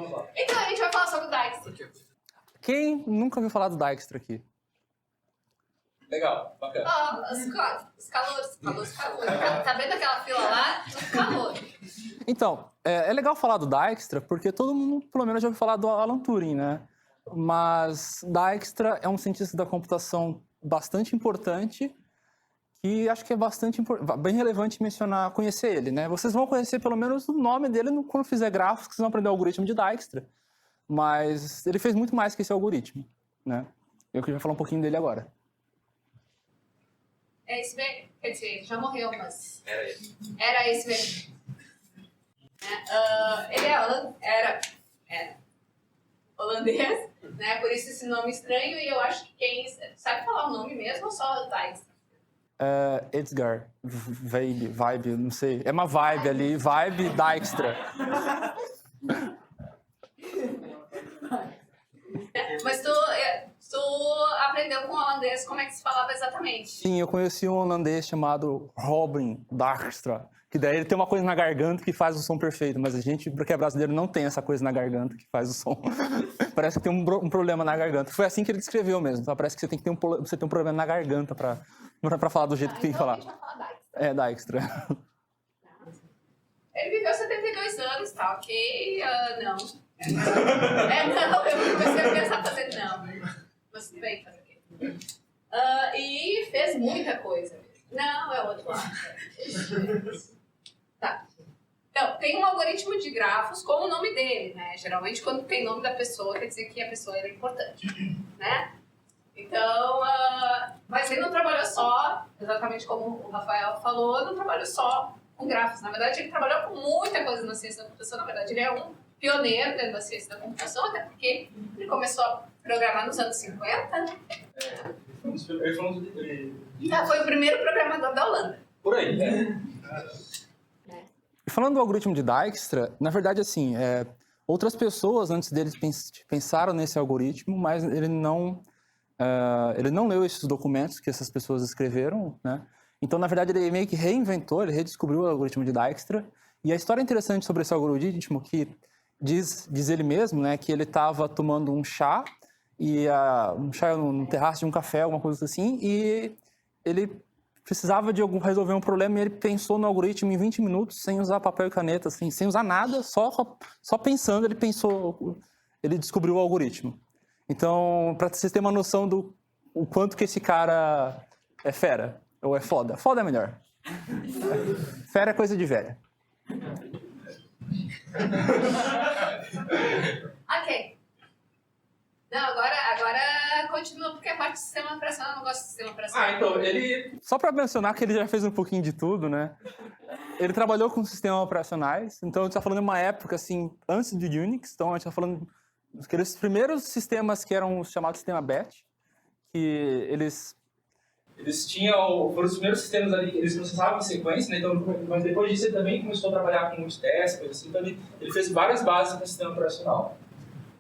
vamos lá. Então, a gente vai falar sobre o Dijkstra. Quem nunca ouviu falar do Dijkstra aqui? Legal, bacana. Os calores. Tá vendo aquela fila lá? Os calores. Então, é legal falar do Dijkstra porque todo mundo, pelo menos, já ouviu falar do Alan Turing, né? Mas Dijkstra é um cientista da computação bastante importante que acho que é bem relevante mencionar, conhecer ele, né? Vocês vão conhecer pelo menos o nome dele quando fizer gráficos, vocês vão aprender o algoritmo de Dijkstra. Mas ele fez muito mais que esse algoritmo, né? Eu queria falar um pouquinho dele agora. É esse mesmo? Quer dizer, já morreu, mas... Era isso. Era esse mesmo. Ele era holandês, né? Por isso esse nome estranho, e eu acho que quem sabe falar o nome mesmo ou só Dijkstra? Edgar, vibe, não sei. É uma vibe ali, vibe Dijkstra. Mas tu aprendeu com o holandês como é que se falava exatamente? Sim, eu conheci um holandês chamado Robin Dijkstra, que daí ele tem uma coisa na garganta que faz o som perfeito, mas a gente, porque é brasileiro, não tem essa coisa na garganta que faz o som. Parece que tem um problema na garganta. Foi assim que ele descreveu mesmo, tá? Parece que você tem que ter um problema na garganta pra falar do jeito que tem que falar. Então a gente vai falar Dijkstra. Dijkstra. Ele viveu 72 anos, tá ok? Não. Não, eu comecei a pensar fazer não. Mas tudo bem, fazer o quê? E fez muita coisa. Não, é outro lado. Tá. Então, tem um algoritmo de grafos com o nome dele, né? Geralmente, quando tem nome da pessoa, quer dizer que a pessoa era importante, né? Então, mas ele não trabalhou só, exatamente como o Rafael falou, não trabalhou só com grafos. Na verdade, ele trabalhou com muita coisa na ciência da computação. Na verdade, ele é um pioneiro dentro da ciência da computação, até porque ele começou a programar nos anos 50. Ele falou Foi o primeiro programador da Holanda. por aí, né? E falando do algoritmo de Dijkstra, na verdade, assim, outras pessoas antes deles pensaram nesse algoritmo, mas ele não leu esses documentos que essas pessoas escreveram, né? Então, na verdade, ele meio que reinventou, ele redescobriu o algoritmo de Dijkstra. E a história interessante sobre esse algoritmo que diz ele mesmo, né, que ele estava tomando um chá um chá no terraço de um café, alguma coisa assim, e ele precisava de resolver um problema e ele pensou no algoritmo em 20 minutos, sem usar papel e caneta, assim, sem usar nada, só pensando, ele descobriu o algoritmo. Então, para vocês terem uma noção do o quanto que esse cara é fera, ou é foda. Foda é melhor. Fera é coisa de velha. Ok. Não, agora continua, porque a parte do sistema operacional, eu não gosto do sistema operacional. Então, ele... Só para mencionar que ele já fez um pouquinho de tudo, né? Ele trabalhou com sistemas operacionais, então a gente está falando de uma época, assim, antes do Unix, então a gente está falando daqueles primeiros sistemas que eram chamados sistema BET, que eles foram os primeiros sistemas ali, eles processavam em sequência, né? Então, mas depois disso ele também começou a trabalhar com multitest, coisa assim, então ele fez várias bases para o sistema operacional.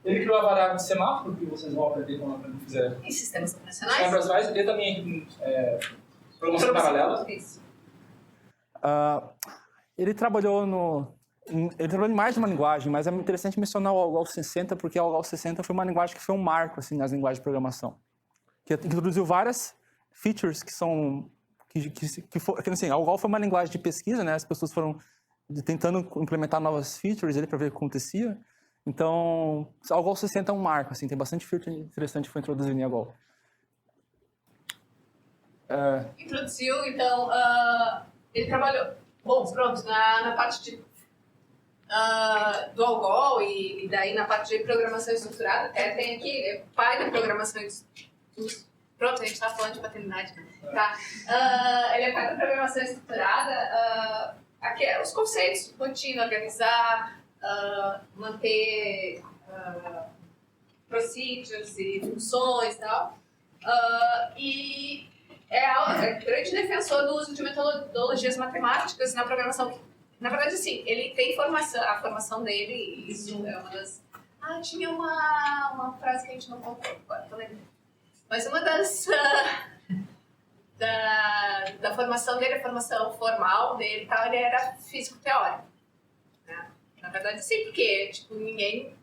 Ele criou a variável de semáforo, que vocês vão aprender quando fizer Em sistemas operacionais? sistemas operacionais, e também programação paralela. Isso. Ele trabalhou em mais de uma linguagem, mas é interessante mencionar o Algol 60, porque o Algol 60 foi uma linguagem que foi um marco assim, nas linguagens de programação, que introduziu várias features que são... assim, a Algol foi uma linguagem de pesquisa, né? As pessoas foram tentando implementar novas features para ver o que acontecia. Então, o Algol 60 é um marco, assim, tem bastante feature interessante que foi introduzido em Algol. Introduziu, então, ele trabalhou, pronto, na parte do Algol e daí na parte de programação estruturada, até tem aqui, ele é pai da programação Pronto, a gente está falando de paternidade, tá? Ele é pai da programação estruturada, os conceitos, rotina, organizar, manter procedures e funções e tal. E é grande defensor do uso de metodologias matemáticas na programação. Na verdade, assim, ele tem formação, a formação dele, isso é uma das... tinha uma frase que a gente não contou agora, tô lembrando. Mas uma das... da formação dele, a formação formal dele e tal, ele era físico teórico. Né? Na verdade, sim, porque tipo, ninguém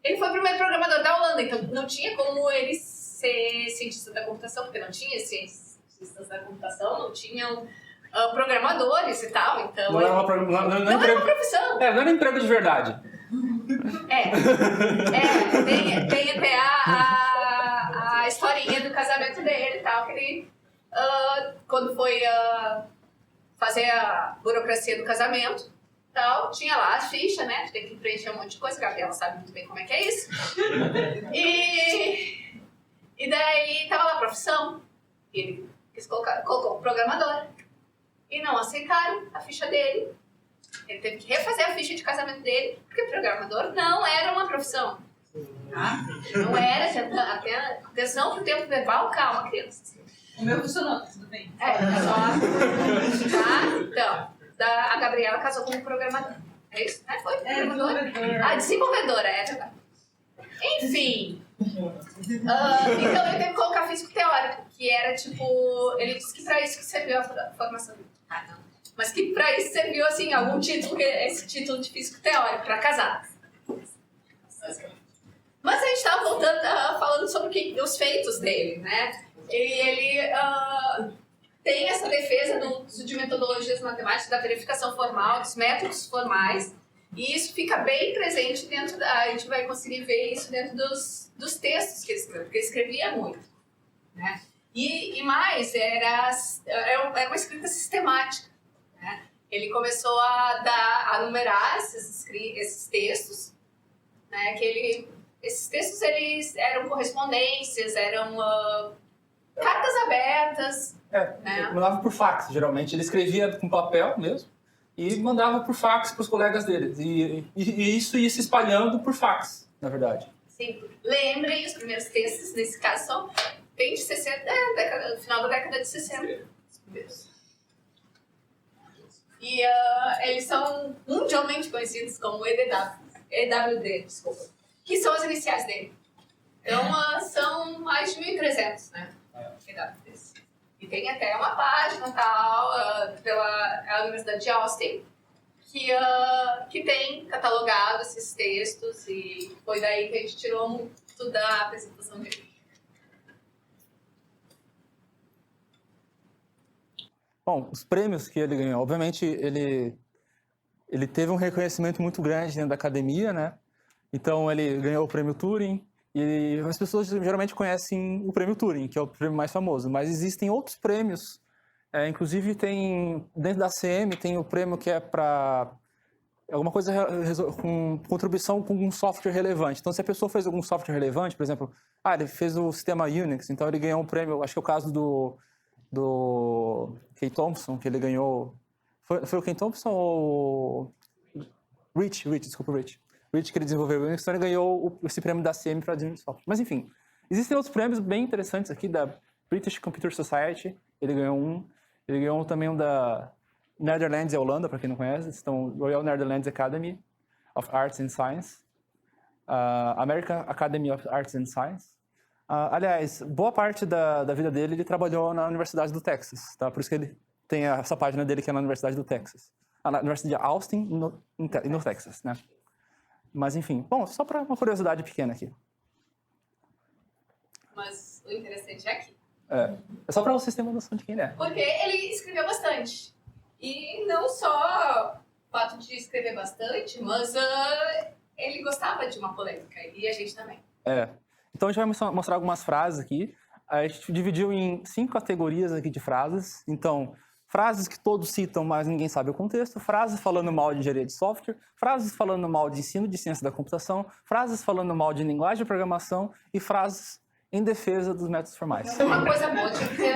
Ele foi o primeiro programador da Holanda, então não tinha como ele ser cientista da computação, porque não tinha cientistas da computação, não tinham programadores e tal, então... Não era uma profissão. Não era emprego de verdade. Tem até a historinha do casamento dele e tal, que ele, quando foi fazer a burocracia do casamento, tal, tinha lá a ficha, né? Tem que preencher um monte de coisa, a Gabriela sabe muito bem como é que é isso. E daí tava lá a profissão, e ele colocou programador. E não aceitaram a ficha dele. Ele teve que refazer a ficha de casamento dele, porque programador não era uma profissão. Tá? Não era, atenção pro tempo verbal, calma, crianças. O meu funcionou, tudo bem. Só. Tá? Então, a Gabriela casou com um programador. É isso? Foi? Desenvolvedora. Desenvolvedora, é verdade. Enfim. Então ele teve que colocar físico teórico, que era tipo. Ele disse que pra isso que serviu a formação dele. Não. Mas que pra isso serviu, assim, algum título, esse título de físico teórico, pra casar. Mas a gente tava voltando, falando sobre os feitos dele, né? E ele tem essa defesa do uso de metodologias matemáticas, da verificação formal, dos métodos formais, e isso fica bem presente dentro a gente vai conseguir ver isso dentro dos textos que ele escreveu, porque ele escrevia muito, né? E mais, era uma escrita sistemática, né? Ele começou a numerar esses textos, né? Esses textos eles eram correspondências, eram cartas abertas. Né? Mandava por fax, geralmente. Ele escrevia com papel mesmo e mandava por fax para os colegas dele. E isso ia se espalhando por fax, na verdade. Sim. Lembrem, os primeiros textos, nesse caso, são bem de 60, final da década de 60. E eles são mundialmente conhecidos como EWD, desculpa, que são as iniciais dele. Então, são mais de 1.300, né? EWDs. E tem até uma página tal, pela Universidade de Austin, que tem catalogado esses textos, e foi daí que a gente tirou muito da apresentação dele. Bom, os prêmios que ele ganhou, obviamente ele teve um reconhecimento muito grande dentro da academia, né? Então ele ganhou o prêmio Turing, e as pessoas geralmente conhecem o prêmio Turing, que é o prêmio mais famoso, mas existem outros prêmios, inclusive tem, dentro da CM, tem o prêmio que é para alguma coisa com contribuição com um software relevante. Então, se a pessoa fez algum software relevante, por exemplo, ele fez o sistema Unix, então ele ganhou um prêmio, acho que é o caso do Ken Thompson, que ele ganhou... Foi o Ken Thompson ou... Rich, que ele desenvolveu o Unix, então ele ganhou esse prêmio da CM para desenvolvimento de software. Mas, enfim, existem outros prêmios bem interessantes aqui, da British Computer Society, ele ganhou um. Ele ganhou também um da Netherlands e Holanda, para quem não conhece, então Royal Netherlands Academy of Arts and Science, American Academy of Arts and Science. Aliás, boa parte da vida dele ele trabalhou na Universidade do Texas, tá? Por isso que ele tem essa página dele que é na Universidade do Texas. Na Universidade de Austin, no Texas, né? Mas, enfim, bom, só para uma curiosidade pequena aqui. Mas o interessante é aqui. É só para vocês terem uma noção de quem ele é. Porque ele escreveu bastante. E não só o fato de escrever bastante, mas ele gostava de uma polêmica. E a gente também. Então, a gente vai mostrar algumas frases aqui. A gente dividiu em 5 categorias aqui de frases. Então, frases que todos citam, mas ninguém sabe o contexto. Frases falando mal de engenharia de software. Frases falando mal de ensino de ciência da computação. Frases falando mal de linguagem de programação. E frases em defesa dos métodos formais. Uma coisa boa de ter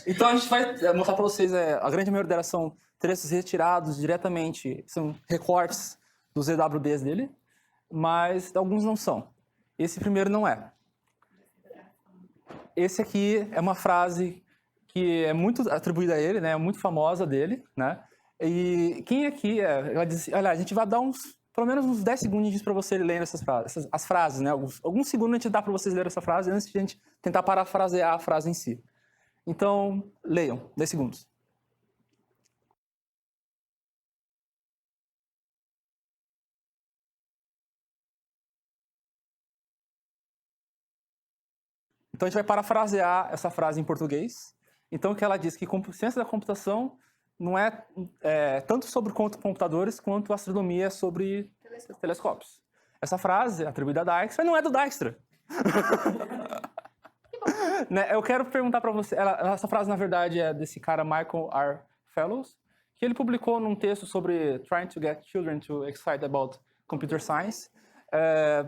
Então, a gente vai mostrar para vocês, a grande maioria delas são textos retirados diretamente, são recortes dos EWDs dele, mas alguns não são. Esse primeiro não é. Esse aqui é uma frase que é muito atribuída a ele, né? É muito famosa dele, né? E quem aqui ela diz, olha, a gente vai dar pelo menos uns 10 segundinhos para você ler as frases, né? Alguns segundos a gente dá para vocês ler essa frase antes de a gente tentar parafrasear a frase em si. Então, leiam, 10 segundos. Então, a gente vai parafrasear essa frase em português. Então, que ela diz que ciência da computação não é, tanto sobre computadores quanto astronomia é sobre telescópios. Essa frase, atribuída a Dijkstra, não é do Dijkstra. Né, eu quero perguntar para você, essa frase, na verdade, é desse cara Michael R. Fellows, que ele publicou num texto sobre Trying to Get Children to Excite About Computer Science.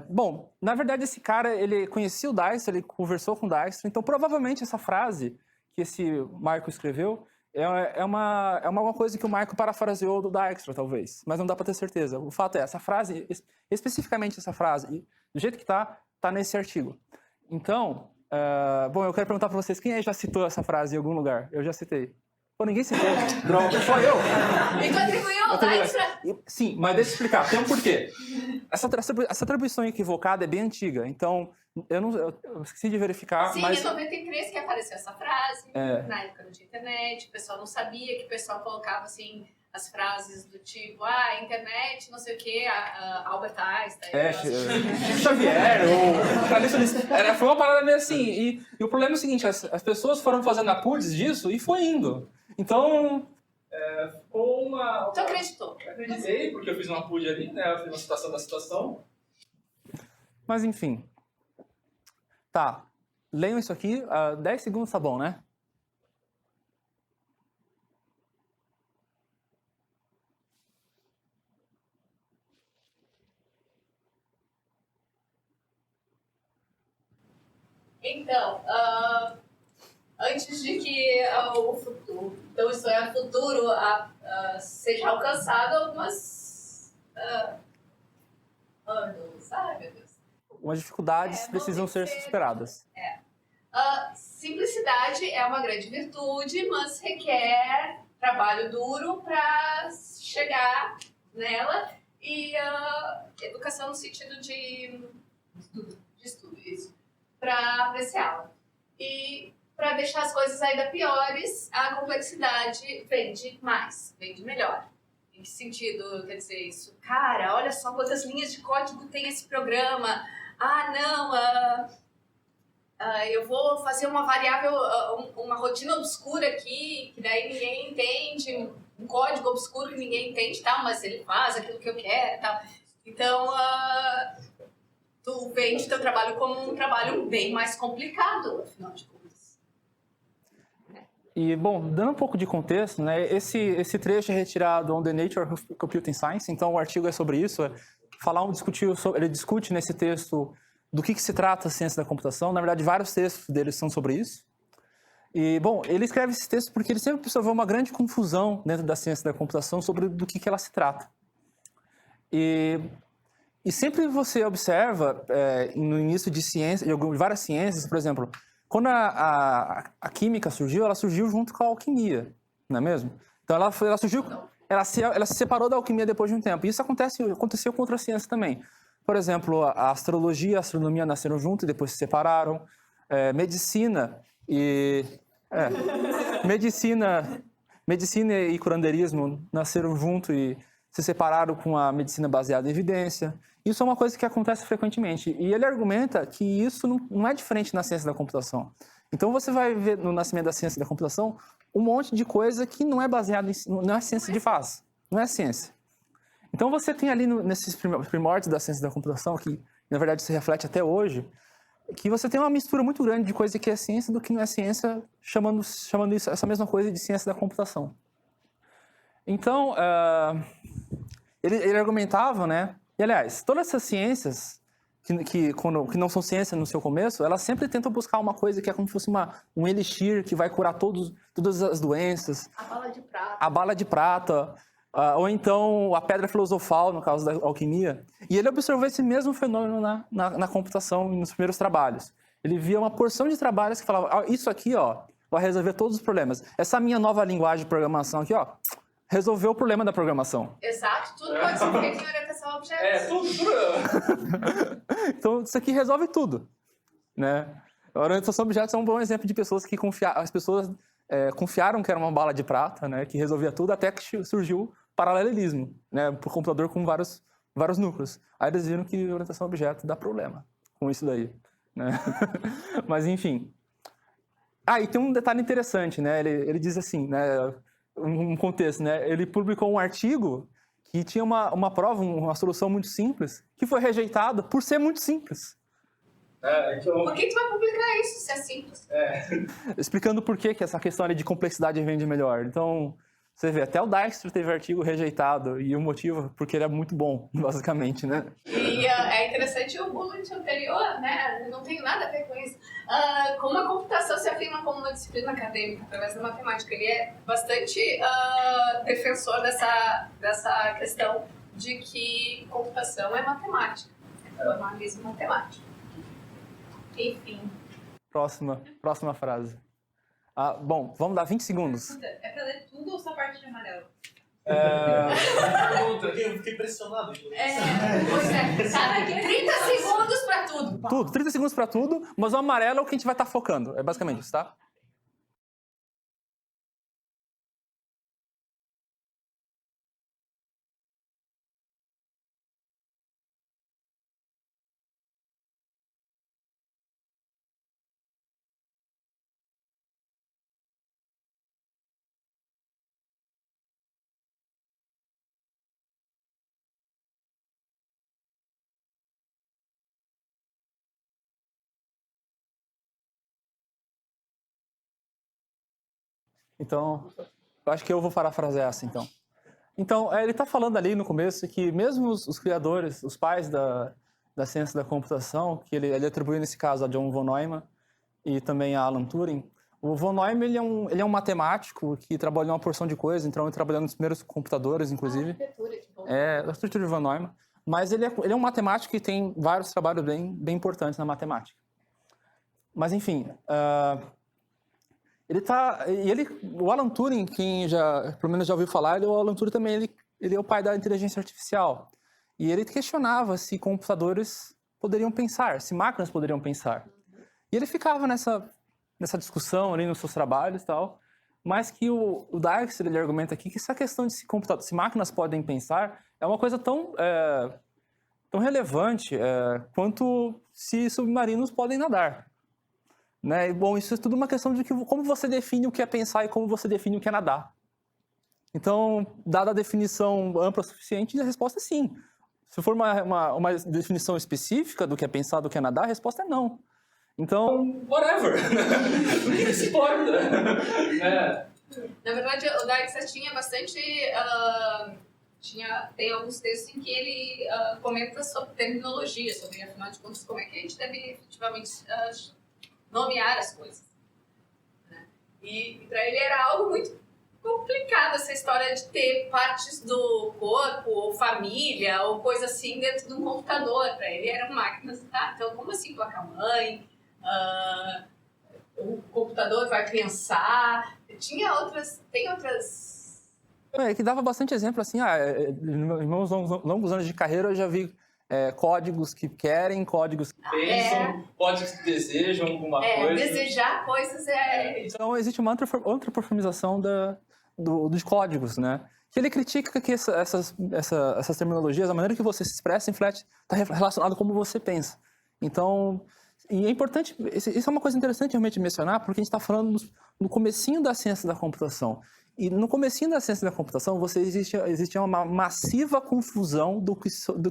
Bom, na verdade, esse cara, ele conhecia o Dijkstra, ele conversou com o Dijkstra, então provavelmente essa frase que esse Michael escreveu é uma coisa que o Michael parafraseou do Dijkstra, talvez, mas não dá para ter certeza. O fato é, essa frase, especificamente essa frase, do jeito que tá nesse artigo. Então, bom, eu quero perguntar para vocês, quem aí já citou essa frase em algum lugar? Eu já citei. Pô, ninguém citou. Droga, só eu. E tu atribuiu ao Dijkstra? Sim, mas deixa eu explicar. Tem um porquê. Essa atribuição equivocada é bem antiga, então eu esqueci de verificar. Sim, mas... em 93 que apareceu essa frase, na época não tinha internet, o pessoal não sabia que o pessoal colocava assim as frases do tipo, internet, não sei o quê, Albert Einstein. Xavier, foi uma parada meio assim. E o problema é o seguinte, as pessoas foram fazendo apudes disso e foi indo. Então... ficou uma... Tu acreditou? Acreditei, porque eu fiz uma apude ali, né? Eu fiz uma citação da situação. Mas enfim. Tá. Leiam isso aqui. 10 segundos tá bom, né? Então, antes de que o futuro, então isso é futuro, seja alcançado algumas anos, meu Deus. Umas dificuldades precisam ser superadas. Simplicidade é uma grande virtude, mas requer trabalho duro para chegar nela e educação no sentido de estudo, isso, para apreciá-la. E para deixar as coisas ainda piores, a complexidade vende mais, vende melhor. Em que sentido quer dizer isso? Cara, olha só quantas linhas de código tem esse programa. Eu vou fazer uma variável, uma rotina obscura aqui, que daí ninguém entende, um código obscuro que ninguém entende, tal, mas ele faz aquilo que eu quero, tal. Então, tu vende teu trabalho como um trabalho bem mais complicado, afinal de contas. E, bom, dando um pouco de contexto, né, esse trecho é retirado on the Nature of Computing Science, então o artigo é sobre isso, ele discute nesse texto do que se trata a ciência da computação. Na verdade, vários textos deles são sobre isso. E, bom, ele escreve esse texto porque ele sempre observou uma grande confusão dentro da ciência da computação sobre do que ela se trata. E sempre você observa, no início de várias ciências, por exemplo, quando a química surgiu, ela surgiu junto com a alquimia, não é mesmo? Então ela se separou da alquimia depois de um tempo. E isso aconteceu com outras ciências também. Por exemplo, a astrologia e a astronomia nasceram juntos e depois se separaram. Medicina e curandeirismo nasceram juntos e se separaram com a medicina baseada em evidência. Isso é uma coisa que acontece frequentemente. E ele argumenta que isso não é diferente na ciência da computação. Então você vai ver no nascimento da ciência da computação um monte de coisa que não é baseado não é ciência de fato, não é ciência. Então você tem ali nesses primórdios da ciência da computação, que na verdade se reflete até hoje, que você tem uma mistura muito grande de coisa que é ciência do que não é ciência, chamando isso, essa mesma coisa de ciência da computação. Então, ele argumentava, né? E aliás, todas essas ciências que não são ciência no seu começo, elas sempre tentam buscar uma coisa que é como se fosse um elixir que vai curar todas as doenças. A bala de prata. A bala de prata. Ou então a pedra filosofal, no caso da alquimia. E ele observou esse mesmo fenômeno na computação, nos primeiros trabalhos. Ele via uma porção de trabalhos que falavam, isso aqui, vai resolver todos os problemas. Essa minha nova linguagem de programação aqui, resolveu o problema da programação. Exato, tudo pode ser feito em orientação a objetos. Tudo. Então, isso aqui resolve tudo, né? A orientação a objetos é um bom exemplo de pessoas que as pessoas confiaram que era uma bala de prata, né, que resolvia tudo, até que surgiu o paralelismo, né, por computador com vários núcleos. Aí eles viram que a orientação a objeto dá problema com isso daí. né? Mas, enfim. Ah, e tem um detalhe interessante, né? Ele diz assim, né? Um contexto, né? Ele publicou um artigo que tinha uma prova, uma solução muito simples, que foi rejeitada por ser muito simples. Então, Por que tu vai publicar isso se é simples? Explicando por que essa questão ali de complexidade rende melhor. Então, você vê, até o Dijkstra teve artigo rejeitado, e o motivo porque ele é muito bom, basicamente, né? E é interessante o bullet anterior, né? Não tem nada a ver com isso. Como a computação se afirma como uma disciplina acadêmica através da matemática. Ele é bastante defensor dessa questão de que computação é matemática. É formalismo matemático. Enfim. Próxima frase. Bom, vamos dar 20 segundos. É pra ler tudo ou só a parte de amarelo? Eu fiquei impressionado. Pois é. Sabe, 30 segundos pra tudo. Tudo, 30 segundos para tudo, mas o amarelo é o que a gente vai estar focando. É basicamente isso, tá? Então, eu acho que eu vou parafrasear essa, então. Então, ele está falando ali no começo que mesmo os criadores, os pais da ciência da computação, que ele atribuiu nesse caso a John von Neumann e também a Alan Turing, o von Neumann ele é um matemático que trabalhou em uma porção de coisas, então ele trabalhou nos primeiros computadores, inclusive. Arquitetura, que bom. A arquitetura de von Neumann. Mas ele é um matemático que tem vários trabalhos bem importantes na matemática. Mas, enfim... o Alan Turing, quem já, pelo menos já ouviu falar, o Alan Turing também, ele é o pai da inteligência artificial. E ele questionava se computadores poderiam pensar, se máquinas poderiam pensar. E ele ficava nessa discussão ali nos seus trabalhos e tal, mas que o Dijkstra, ele argumenta aqui que essa questão de se máquinas podem pensar é uma coisa tão relevante quanto se submarinos podem nadar. Né? E, bom, isso é tudo uma questão de como você define o que é pensar e como você define o que é nadar. Então, dada a definição ampla o suficiente, a resposta é sim. Se for uma definição específica do que é pensar, do que é nadar, a resposta é não. Então, whatever. O que se importa? Na verdade, o Dijkstra tinha bastante... tem alguns textos em que ele comenta sobre terminologia, sobre, afinal de contas, como é que a gente deve efetivamente nomear as coisas. Né? E para ele era algo muito complicado essa história de ter partes do corpo, ou família, ou coisa assim dentro de um computador. Para ele eram máquinas. Então, como assim placa-mãe? O computador vai pensar? Tem outras... que dava bastante exemplo, assim, nos meus longos anos de carreira eu já vi códigos que querem, códigos que pensam, códigos que desejam alguma coisa. Desejar coisas Então, existe uma antropoformização dos códigos, né? Que ele critica que essas terminologias, a maneira que você se expressa em Flat está relacionado com como você pensa. Então, e é importante, isso é uma coisa interessante realmente mencionar, porque a gente está falando no comecinho da ciência da computação. E no comecinho da ciência da computação, existia uma massiva confusão do que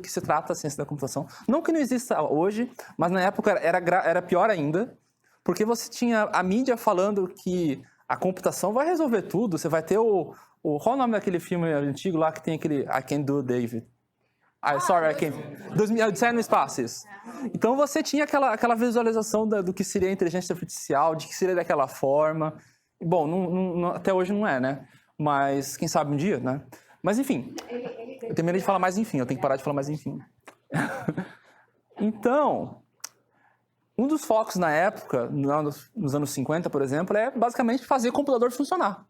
se trata a ciência da computação. Não que não exista hoje, mas na época era pior ainda, porque você tinha a mídia falando que a computação vai resolver tudo. Você vai ter qual é o nome daquele filme antigo lá que tem aquele I Can Do, David? Sorry, I Can... Odisseia no Espaço, isso. Então você tinha aquela visualização do que seria a inteligência artificial, de que seria daquela forma... Bom, até hoje não é, né? Mas quem sabe um dia, né? Mas enfim, eu tenho medo de falar mais enfim, eu tenho que parar de falar mais enfim. Então, um dos focos na época, nos anos 50, por exemplo, é basicamente fazer o computador funcionar.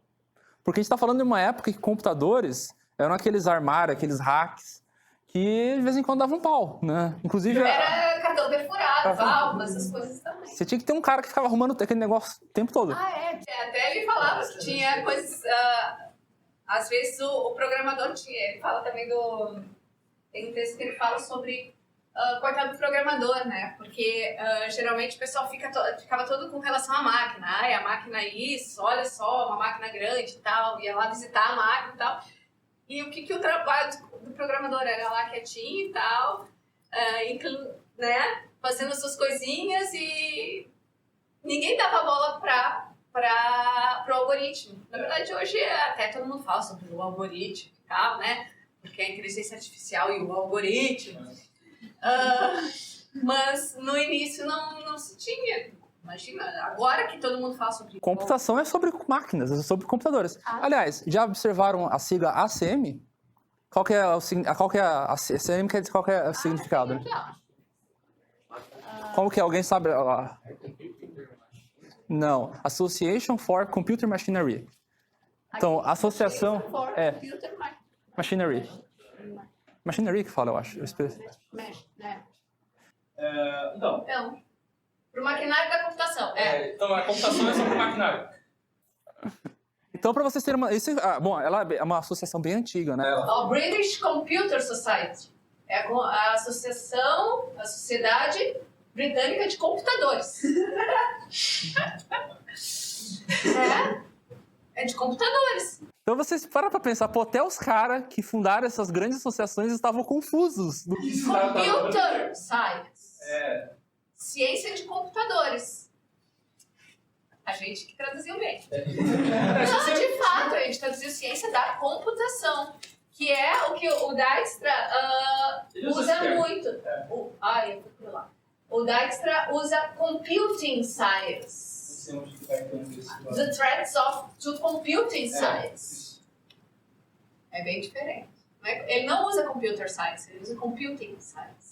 Porque a gente está falando de uma época que computadores eram aqueles armários, aqueles hacks, que de vez em quando davam pau, né? Inclusive... Era cartão perfurado, válvulas, essas coisas também. Você tinha que ter um cara que ficava arrumando aquele negócio o tempo todo. Até ele falava que tinha coisas... às vezes o programador tinha... Ele fala também tem um texto que ele fala sobre coitado do programador, né? Porque geralmente o pessoal ficava todo com relação à máquina. Ai, a máquina é isso, olha só, uma máquina grande e tal. Ia lá visitar a máquina e tal. E o que o trabalho do programador era lá quietinho e tal, né? Fazendo as suas coisinhas e ninguém dava bola para o algoritmo. Na verdade, hoje até todo mundo fala sobre o algoritmo e tal, né? Porque a inteligência artificial e o algoritmo. Mas no início não se tinha. Imagina, agora que todo mundo fala sobre... Computação é sobre máquinas, é sobre computadores. Aliás, já observaram a sigla ACM? Qual que é a ACM quer dizer qual que é o significado? Né? Como que é? Alguém sabe? Não, Association for Computer Machinery. Então, associação é Machinery. Machinery que fala, eu acho. Então, para o maquinário da computação. Então, a computação é sobre o maquinário. Então, para vocês terem uma... bom, ela é uma associação bem antiga, né? O British Computer Society. É a Sociedade Britânica de Computadores. É de computadores. Então, vocês param para pensar, pô, até os caras que fundaram essas grandes associações estavam confusos. Computer Science. Ciência de computadores. A gente que traduziu bem. Não, de fato, a gente traduziu ciência da computação, que é o que o Dijkstra usa muito. Eu fui por lá. O Dijkstra usa computing science. The threats to computing science. É bem diferente. Ele não usa computer science, ele usa computing science.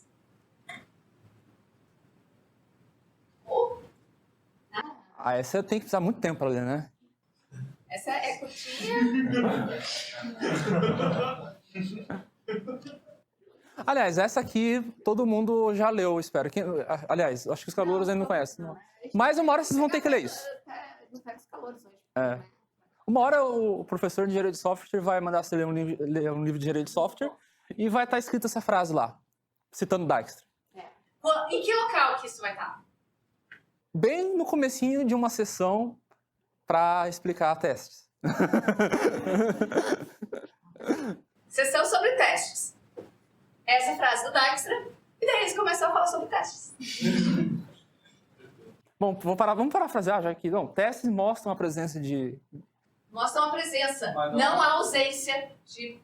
Essa tem que precisar muito tempo para ler, né? Essa é curtinha. Aliás, essa aqui todo mundo já leu, espero. Aliás, acho que os calouros ainda não conhecem. Não. Mas uma hora vocês vão ter que ler isso. Não pega os calouros hoje. Uma hora o professor de engenharia de software vai mandar você ler um livro de engenharia de software e vai estar escrita essa frase lá, citando Dijkstra. Em que local que isso vai estar? Bem no comecinho de uma sessão para explicar testes. Sessão sobre testes. Essa é a frase do Dijkstra, e daí eles começam a falar sobre testes. Bom, vamos parafrasear já aqui. Não, testes mostram a presença de... Mostram a presença, não a ausência de...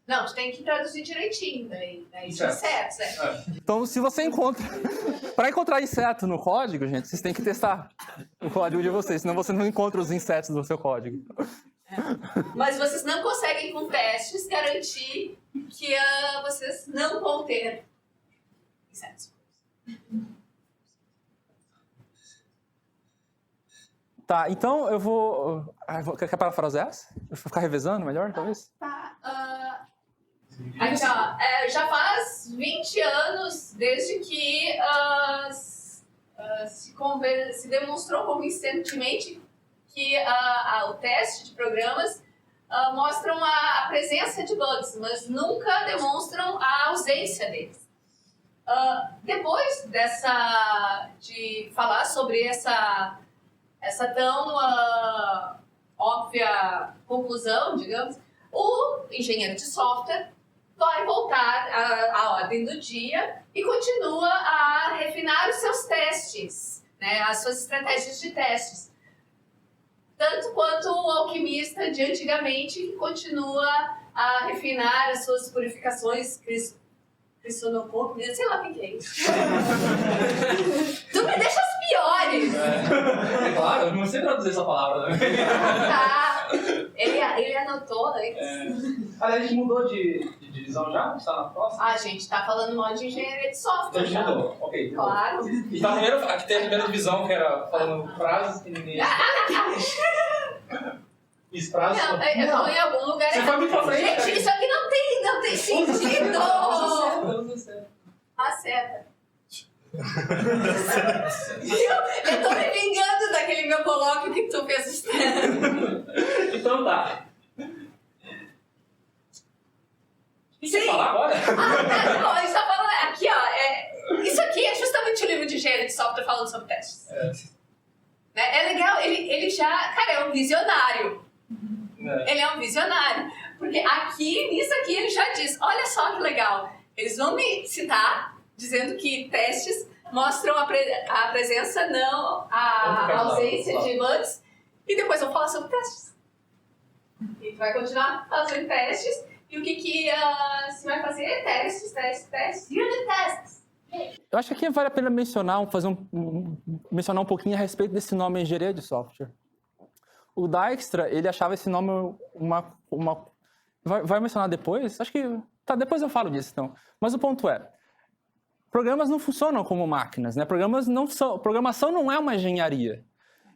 Não, tu tem que traduzir direitinho, daí insetos, Então, se você encontra... Para encontrar inseto no código, gente, vocês têm que testar o código de vocês, senão você não encontra os insetos no seu código. Mas vocês não conseguem, com testes, garantir que vocês não vão ter insetos. Tá, então eu vou... Quer parafrasear essa? Eu vou ficar revezando melhor, talvez? Aqui, ó, já faz 20 anos desde que se demonstrou convincentemente que o teste de programas mostram a presença de bugs, mas nunca demonstram a ausência deles. Depois de falar sobre essa tão óbvia conclusão, digamos, o engenheiro de software vai voltar à ordem do dia e continua a refinar os seus testes, né, as suas estratégias de testes. Tanto quanto o alquimista de antigamente, que continua a refinar as suas purificações cristonocômicas, sei lá o que é isso. Tu me deixas piores! É claro, eu não sei traduzir essa palavra. Né? Tá. Ele anotou, né? Aliás, a gente mudou de divisão já? Está na próxima? A gente tá falando mal de engenharia de software. Então a gente mudou, ok. Claro. Então aqui tem a primeira divisão, que era falando frases que ninguém... Isso, frases... Não, eu tô em algum lugar... Você foi muito pra frente, gente, isso aqui não tem sentido! Acerta. Eu tô me vingando daquele meu colóquio que tu fez externo. Então tá. E você falar agora? Não, a gente tá falando aqui, ó. Isso aqui é justamente o livro de engenharia de software falando sobre testes. É legal, ele já, cara, é um visionário. Ele é um visionário. Porque nisso aqui, ele já diz, olha só que legal. Eles vão me citar, dizendo que testes mostram a presença, não a ausência de bugs. E depois vão falar sobre testes. E tu vai continuar fazendo testes. E o que você vai fazer? Testes. Unit tests. Eu acho que aqui vale a pena mencionar, mencionar um pouquinho a respeito desse nome engenharia de software. O Dijkstra, ele achava esse nome Vai mencionar depois? Acho que... Tá, depois eu falo disso, então. Mas o ponto é, programas não funcionam como máquinas, né? Programação não é uma engenharia.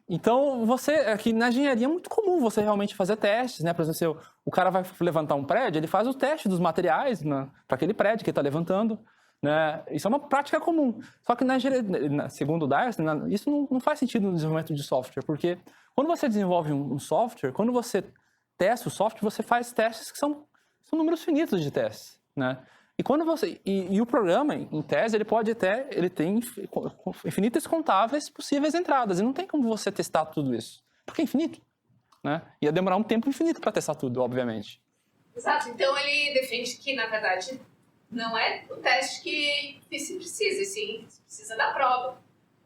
Então, aqui na engenharia é muito comum você realmente fazer testes, né? Por exemplo, o cara vai levantar um prédio, ele faz o teste dos materiais para aquele prédio que ele está levantando, né? Isso é uma prática comum. Só que segundo o Dijkstra, isso não faz sentido no desenvolvimento de software, porque quando você desenvolve um software, quando você testa o software, você faz testes que são números finitos de testes, né? E o programa, em tese, ele tem infinitas contáveis possíveis entradas. E não tem como você testar tudo isso. Porque é infinito, né? Ia demorar um tempo infinito para testar tudo, obviamente. Exato. Então, ele defende que, na verdade, não é o teste que se precisa, e sim, se precisa da prova.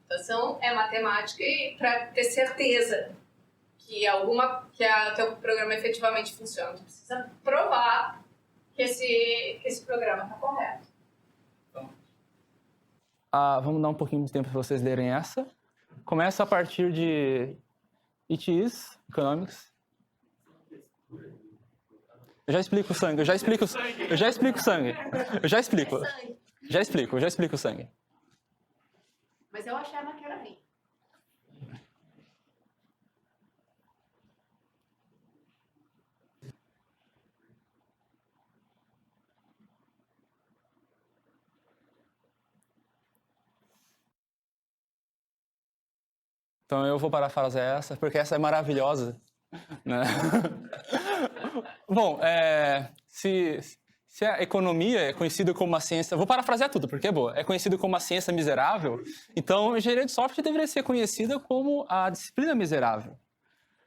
Então, é matemática para ter certeza que o teu programa efetivamente funciona. Tu precisa provar que esse programa está correto. Vamos dar um pouquinho de tempo para vocês lerem essa. Começa a partir de It is Economics. Eu já explico o sangue. Já explico o sangue. Já explico o sangue. Mas eu achava que era bem. Então eu vou parafrasear essa, porque essa é maravilhosa, né? Bom, se a economia é conhecida como uma ciência... Vou parafrasear tudo, porque é boa. É conhecida como uma ciência miserável, então a engenharia de software deveria ser conhecida como a disciplina miserável.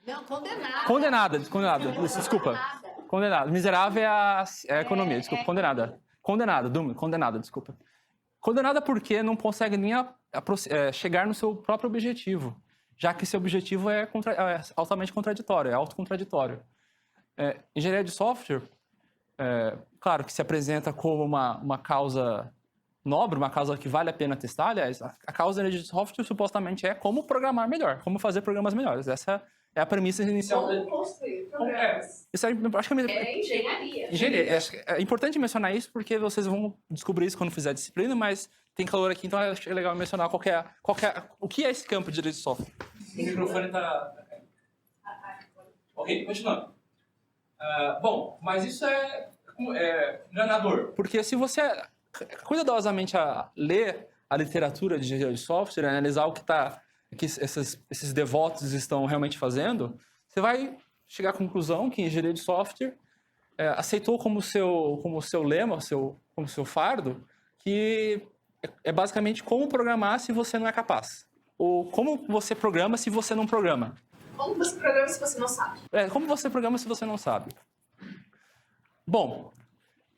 Não, condenada. Condenada. Desculpa. Condenada. Miserável é a economia, desculpa. Condenada, desculpa. Condenada porque não consegue nem chegar no seu próprio objetivo, já que seu objetivo é altamente contraditório, é autocontraditório. Engenharia de software, claro que se apresenta como uma causa nobre, uma causa que vale a pena testar. Aliás, a causa da engenharia de software supostamente é como programar melhor, como fazer programas melhores. Essa é a premissa inicial. Como construir programas. Isso acho que Engenharia. É importante mencionar isso porque vocês vão descobrir isso quando fizer a disciplina, mas tem calor aqui, então acho que é legal mencionar o que é esse campo de engenharia de software. O microfone está... Ok, continuando. Bom, mas isso é enganador. Porque se você cuidadosamente ler a literatura de engenharia de software, analisar o que esses devotos estão realmente fazendo, você vai chegar à conclusão que a engenharia de software aceitou como seu lema, como seu fardo, que é basicamente como programar se você não é capaz. Ou como você programa se você não programa. Como você programa se você não sabe. Como você programa se você não sabe. Bom,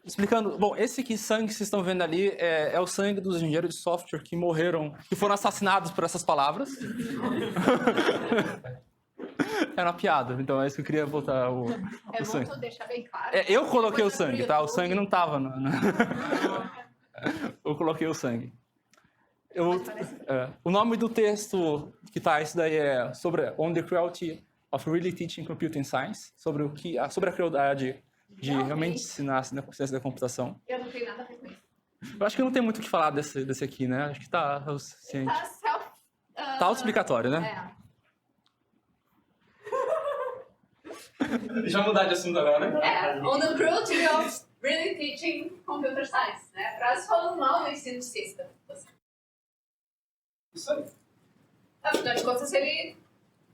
explicando... Bom, esse sangue que vocês estão vendo ali é o sangue dos engenheiros de software que morreram, que foram assassinados por essas palavras. Era uma piada, então é isso que eu queria botar o sangue. Bom deixar bem claro. Eu coloquei o sangue, tá? O sangue não estava Eu coloquei o sangue. O nome do texto que tá, isso daí é sobre On the Cruelty of Really Teaching Computing Science, sobre a crueldade de realmente ensinar na ciência da computação. Eu não tenho nada a ver com isso. Eu acho que não tem muito o que falar desse aqui, né? Acho que tá o suficiente. Tá autoexplicatório, né? Deixa eu mudar de assunto agora. On the Cruelty of Really Teaching Computer Science, né? Frase falando mal do ensino de ciência da computação. Isso aí. Afinal de contas, ele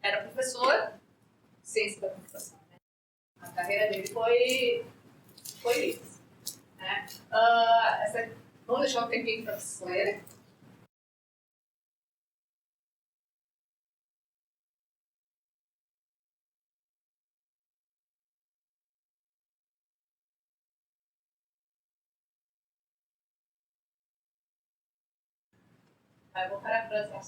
era professor de ciência da computação, né? A carreira dele foi isso. Né? Vamos deixar um tempinho para vocês lerem. Eu vou parafrasear.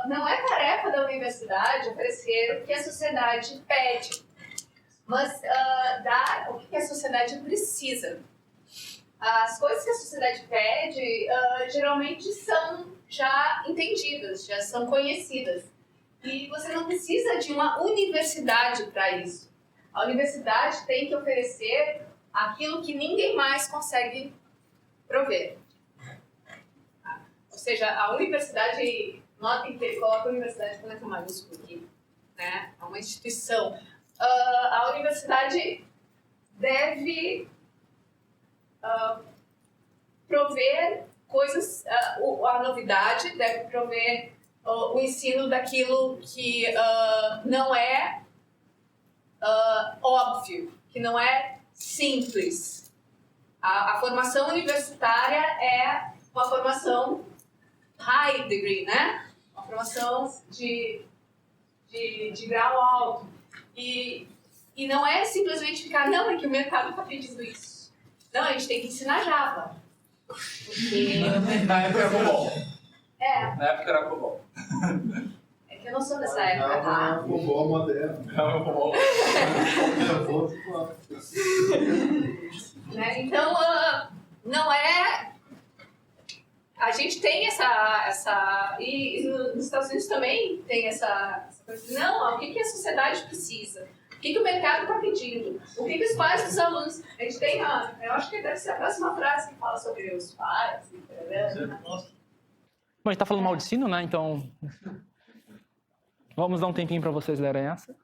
Não é tarefa da universidade oferecer o que a sociedade pede, mas dar o que a sociedade precisa. As coisas que a sociedade pede geralmente são já entendidas, já são conhecidas. E você não precisa de uma universidade para isso. A universidade tem que oferecer aquilo que ninguém mais consegue prover. Ou seja, a universidade, notem que ele coloca a universidade com letra maiúscula aqui, né? É uma instituição. A universidade deve prover coisas, a novidade, deve prover o ensino daquilo que não é óbvio, que não é simples. A formação universitária é uma formação high degree, né? Uma formação de grau alto. E não é simplesmente ficar, não, é que o mercado está pedindo isso. Não, a gente tem que ensinar Java. Porque... Na época era COBOL. Na época era COBOL. É que eu não sou dessa época, tá? COBOL moderno. Não, é COBOL. Né? Então, não é... A gente tem essa e nos Estados Unidos também tem essa coisa. Não, o que a sociedade precisa? O que o mercado está pedindo? O que os pais dos alunos... A gente tem, eu acho que deve ser a próxima frase que fala sobre os pais. Bom, a gente tá falando mal de ensino, né? Então, vamos dar um tempinho para vocês lerem essa.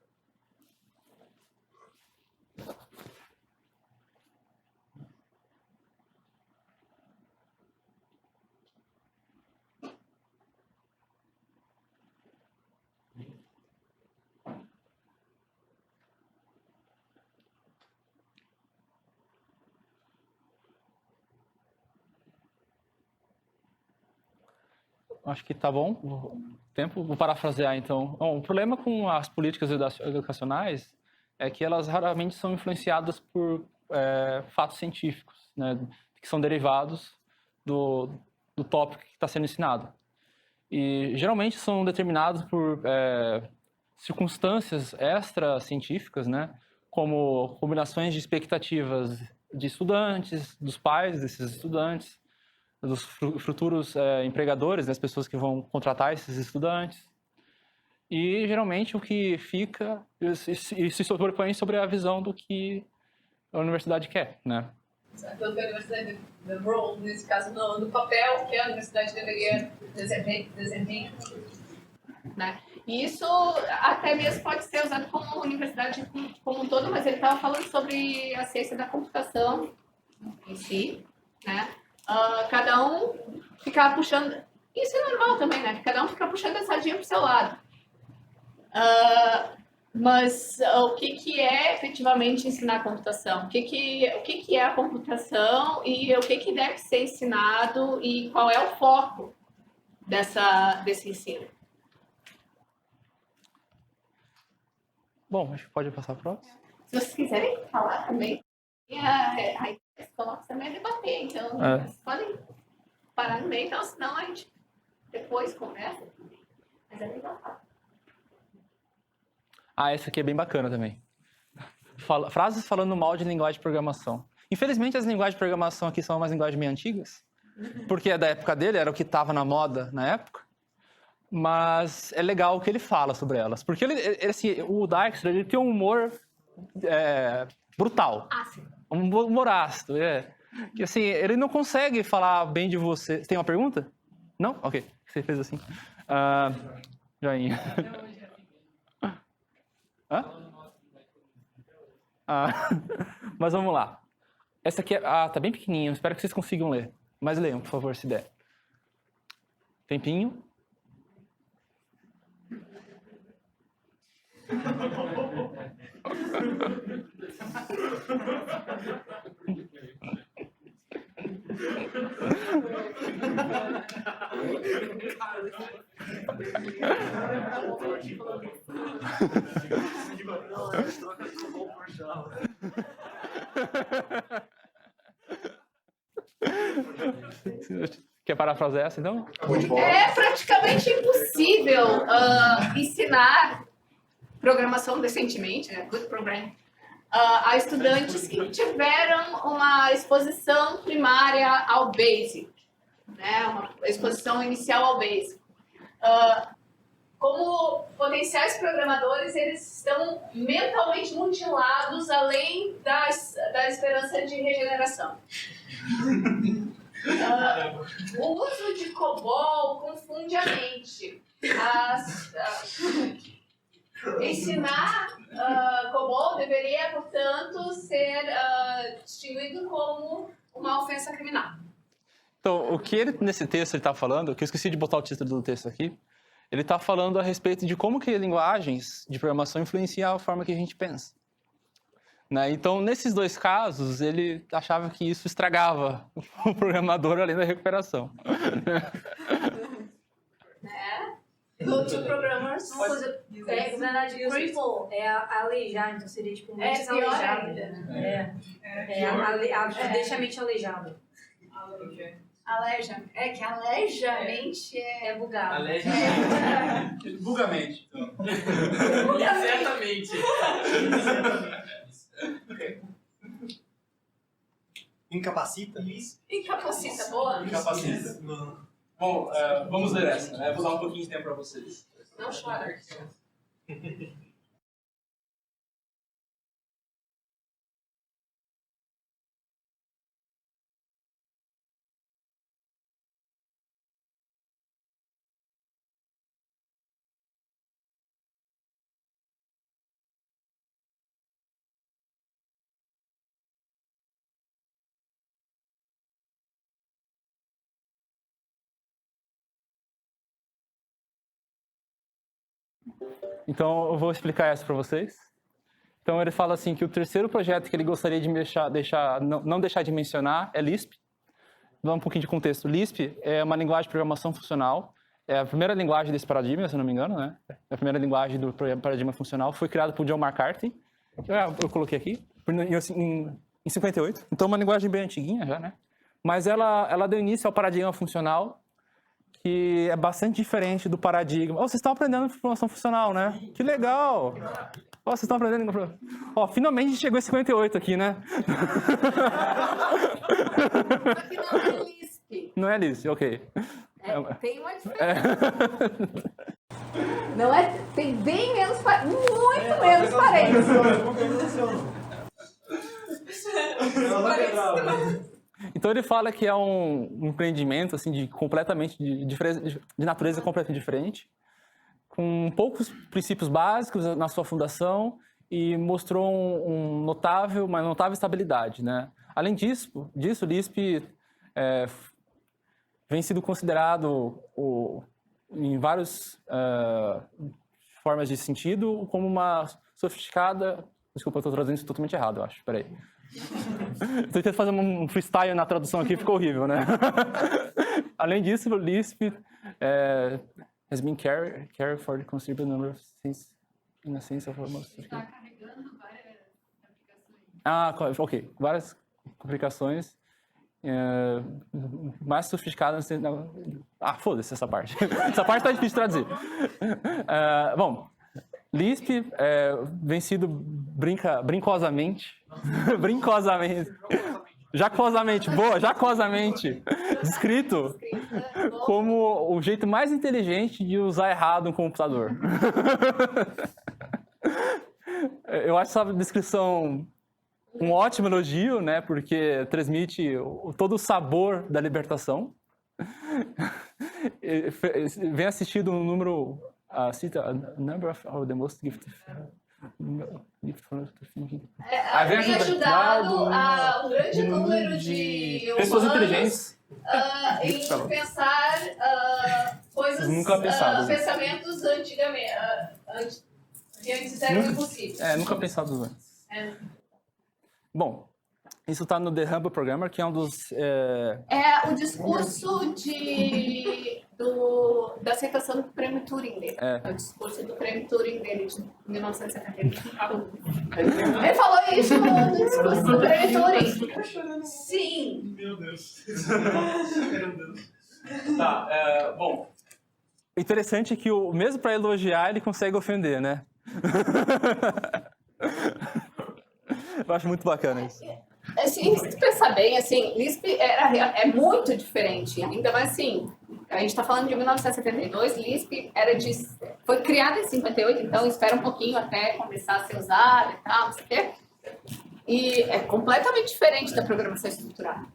Acho que tá bom o tempo. Vou parafrasear, então. Bom, o problema com as políticas educacionais é que elas raramente são influenciadas por fatos científicos, né, que são derivados do tópico que está sendo ensinado. E geralmente são determinados por circunstâncias extra-científicas, né, como combinações de expectativas de estudantes, dos pais desses estudantes, dos futuros empregadores, das pessoas que vão contratar esses estudantes. E, geralmente, o que fica se sobrepõe sobre a visão do que a universidade quer, né? Aquilo que a universidade, the role, nesse caso, no papel que a universidade deveria desempenhar. Né? E isso até mesmo pode ser usado como universidade como um todo, mas ele estava falando sobre a ciência da computação em si, né? Cada um ficar puxando... Isso é normal também, né? Cada um fica puxando a sardinha para o seu lado. Mas o que é efetivamente ensinar computação? O que é a computação e o que deve ser ensinado e qual é o foco desse ensino? Bom, acho que pode passar para o próximo. Se vocês quiserem falar também, a coloca também é debater, então vocês podem parar no meio, então, senão a gente depois conversa. Mas é legal falar. Essa aqui é bem bacana também. Frases falando mal de linguagem de programação. Infelizmente, as linguagens de programação aqui são umas linguagens meio antigas, porque é da época dele, era o que estava na moda na época, mas é legal o que ele fala sobre elas. Porque assim, o Dijkstra, ele tem um humor brutal. Ácido. Um humor ácido, Que, assim, ele não consegue falar bem de você. Você tem uma pergunta? Não? Ok. Você fez assim. Joinha. Hã? Mas vamos lá. Essa aqui tá bem pequenininha. Espero que vocês consigam ler. Mas leiam, por favor, se der. Tempinho. Quer parafrasear essa, então? É praticamente impossível ensinar programação decentemente, né? Good programming, a estudantes que tiveram uma exposição primária ao BASIC, né? Uma exposição inicial ao BASIC. Como potenciais programadores, eles estão mentalmente mutilados além da esperança de regeneração. O uso de COBOL confunde a mente. Ensinar COBOL deveria, portanto, ser distinguido como uma ofensa criminal. Então, o que ele, nesse texto, ele está falando, que eu esqueci de botar o título do texto aqui, ele está falando a respeito de como que linguagens de programação influenciam a forma que a gente pensa. Né? Então, nesses dois casos, ele achava que isso estragava o programador além da recuperação. Go to programmers. Na verdade, cripple é aleijar, então seria tipo mente pior aleijada. ainda, né? Deixa a mente aleijada. Aleja. É que aleja a mente É bugado. Aleja. Bugamente. Certamente. Incapacita? incapacita, boa. Incapacita. Bom, vamos ler essa. Né? Vou dar um pouquinho de tempo para vocês. Não chora. Então, eu vou explicar essa para vocês. Então, ele fala assim que o terceiro projeto que ele gostaria de não deixar de mencionar é Lisp. Vou dar um pouquinho de contexto. Lisp é uma linguagem de programação funcional. É a primeira linguagem desse paradigma, se não me engano, né? É a primeira linguagem do paradigma funcional. Foi criada por John McCarthy. Eu coloquei aqui, em 58. Então, é uma linguagem bem antiguinha já, né? Mas ela deu início ao paradigma funcional, que é bastante diferente do paradigma. Vocês estão aprendendo programação funcional, né? Que legal! Vocês estão aprendendo... finalmente chegou em 58 aqui, né? Só que não é Lisp. Não é Lisp, ok. Tem uma diferença. Não é... Tem bem menos... Muito menos parênteses. Então ele fala que é um empreendimento assim de natureza completamente diferente, com poucos princípios básicos na sua fundação e mostrou uma notável estabilidade, né? Além disso, Lisp vem sido considerado em várias formas de sentido como uma sofisticada... Desculpa, eu estou traduzindo isso totalmente errado, eu acho. Espera aí. Estou tentando fazer um freestyle na tradução aqui, ficou horrível, né? Além disso, o Lisp has been carried for the considerable number of things in a sense of almost... Está carregando várias aplicações. Ok. Várias aplicações mais sofisticadas... Foda-se essa parte. Essa parte tá difícil de traduzir. Bom... Lisp vem sido brincosamente, jacosamente descrito como o jeito mais inteligente de usar errado um computador. Eu acho essa descrição um ótimo elogio, né, porque transmite todo o sabor da libertação. Vem assistido um número... cita a number of the most gifted. Tem ajudado um grande número de pessoas inteligentes em pensar coisas, nunca pensadas, pensamentos antigamente, que antes eram impossíveis. Nunca pensados antes. Bom, Isso está no The Humble Programmer, que é um dos... É o discurso da aceitação do prêmio Turing dele. É o discurso do prêmio Turing dele de 1971. Ele falou isso no discurso do prêmio Turing. Sim. Meu Deus. Meu Deus. Tá, bom. Interessante que, mesmo para elogiar, ele consegue ofender, né? Eu acho muito bacana isso. Assim, se tu pensar bem, assim, Lisp é muito diferente. Ainda mais assim, a gente está falando de 1972, Lisp foi criado em 58, então espera um pouquinho até começar a ser usado e tal, não sei o quê. E é completamente diferente da programação estruturada.